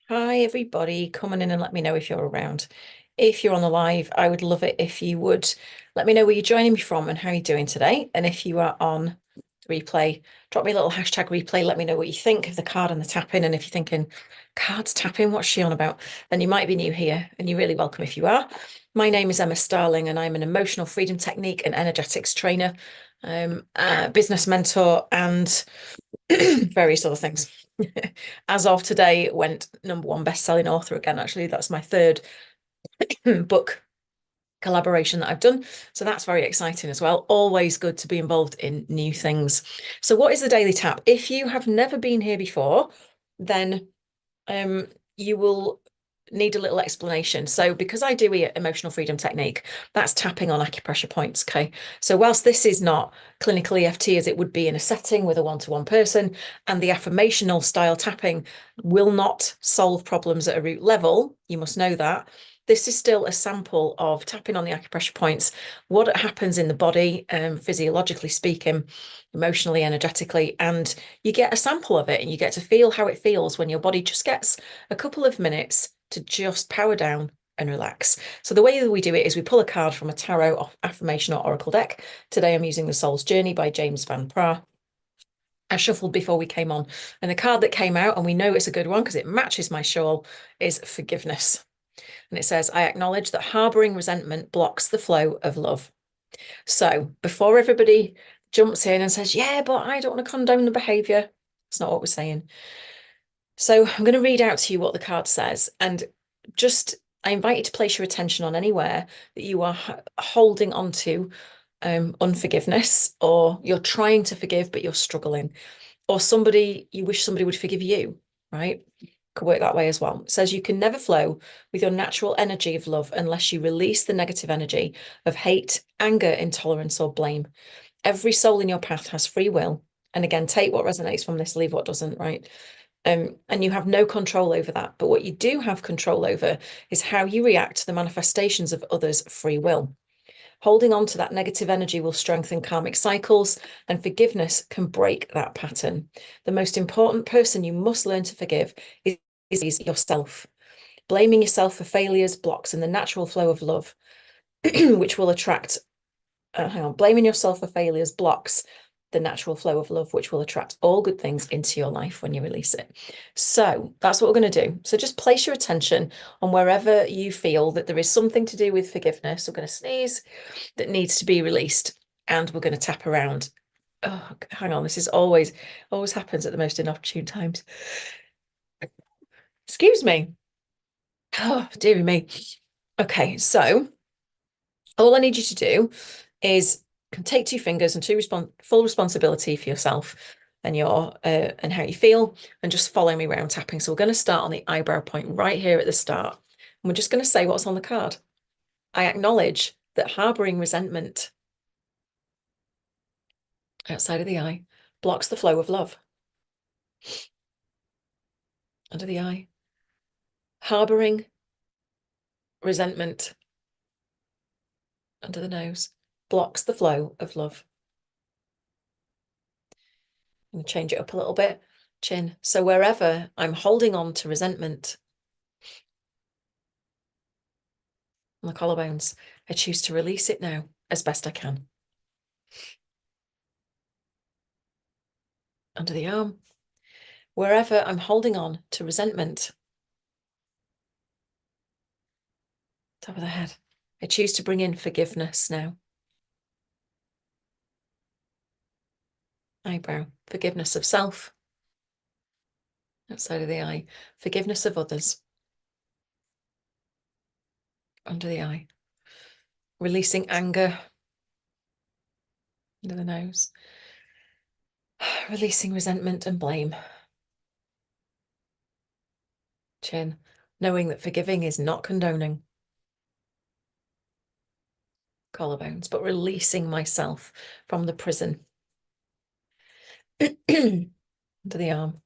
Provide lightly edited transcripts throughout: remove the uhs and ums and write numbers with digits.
Hi, everybody. Come on in and let me know if you're around. If you're on the live, I would love it if you would let me know where you're joining me from and how you're doing today. And if you are on the replay, drop me a little hashtag replay. Let me know what you think of the card and the tapping. And if you're thinking, cards tapping, what's she on about? Then you might be new here and you're really welcome if you are. My name is Emma Starling and I'm an emotional freedom technique and energetics trainer, business mentor, and various other things. As of today, went #1 best-selling author again. Actually, that's my third book collaboration that I've done. So that's very exciting as well. Always good to be involved in new things. So what is the Daily Tap? If you have never been here before, then you will need a little explanation. So because I do emotional freedom technique, that's tapping on acupressure points. Okay. So whilst this is not clinical EFT as it would be in a setting with a one-to-one person, and the affirmational style tapping will not solve problems at a root level, you must know that. This is still a sample of tapping on the acupressure points, what happens in the body, physiologically speaking, emotionally, energetically, and you get a sample of it and you get to feel how it feels when your body just gets a couple of minutes to just power down and relax. So the way that we do it is we pull a card from a tarot, affirmation, or oracle deck. Today I'm using The Soul's Journey by James Van Praagh. I shuffled before we came on, and the card that came out, and we know it's a good one because it matches my shawl, is forgiveness. And it says, I acknowledge that harboring resentment blocks the flow of love. So before everybody jumps in and says, yeah, but I don't want to condone the behavior, it's not what we're saying. So I'm going to read out to you what the card says, and just I invite you to place your attention on anywhere that you are holding on to unforgiveness, or you're trying to forgive but you're struggling, or somebody you wish somebody would forgive you, right? Could work that way as well. It says you can never flow with your natural energy of love unless you release the negative energy of hate, anger, intolerance, or blame. Every soul in your path has free will. And again, take what resonates from this, leave what doesn't, right? And you have no control over that. But what you do have control over is how you react to the manifestations of others' free will. Holding on to that negative energy will strengthen karmic cycles, and forgiveness can break that pattern. The most important person you must learn to forgive is yourself. Blaming yourself for failures blocks in the natural flow of love, which will attract, blaming yourself for failures blocks the natural flow of love, which will attract all good things into your life when you release it. So that's what we're going to do. So just place your attention on wherever you feel that there is something to do with forgiveness. We're going to sneeze, that needs to be released, and we're going to tap around. Oh, hang on. This is always happens at the most inopportune times. Excuse me. Oh, dearie me. Okay, so all I need you to do is take two fingers and full responsibility for yourself and your and how you feel, and just follow me around tapping. So we're going to start on the eyebrow point right here at the start. And we're just going to say what's on the card. I acknowledge that harboring resentment outside of the eye blocks the flow of love. Under the eye. Harboring resentment under the nose blocks the flow of love. I'm going to change it up a little bit. Chin. So wherever I'm holding on to resentment on the collarbones, I choose to release it now as best I can. Under the arm. Wherever I'm holding on to resentment, top of the head, I choose to bring in forgiveness now. Eyebrow. Forgiveness of self. Outside of the eye. Forgiveness of others. Under the eye. Releasing anger. Under the nose. Releasing resentment and blame. Chin. Knowing that forgiving is not condoning. Collarbones, but releasing myself from the prison. Under the arm.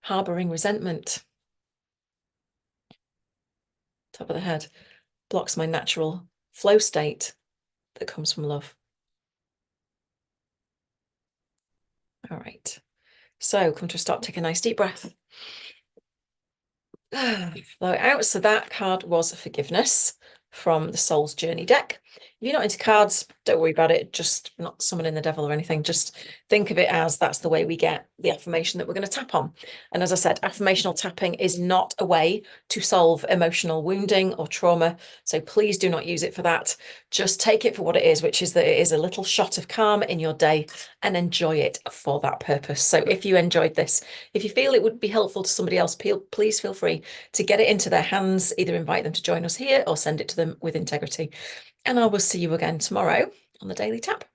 Harboring resentment. Top of the head. Blocks my natural flow state that comes from love. All right. So come to a stop, take a nice deep breath. Blow it out. So that card was forgiveness from the Soul's Journey deck. If you're not into cards, don't worry about it. Just not summoning the devil or anything. Just think of it as that's the way we get the affirmation that we're going to tap on. And as I said, affirmational tapping is not a way to solve emotional wounding or trauma. So please do not use it for that. Just take it for what it is, which is that it is a little shot of calm in your day, and enjoy it for that purpose. So if you enjoyed this, if you feel it would be helpful to somebody else, please feel free to get it into their hands, either invite them to join us here or send it to them with integrity. And I will see you again tomorrow on the Daily Tap.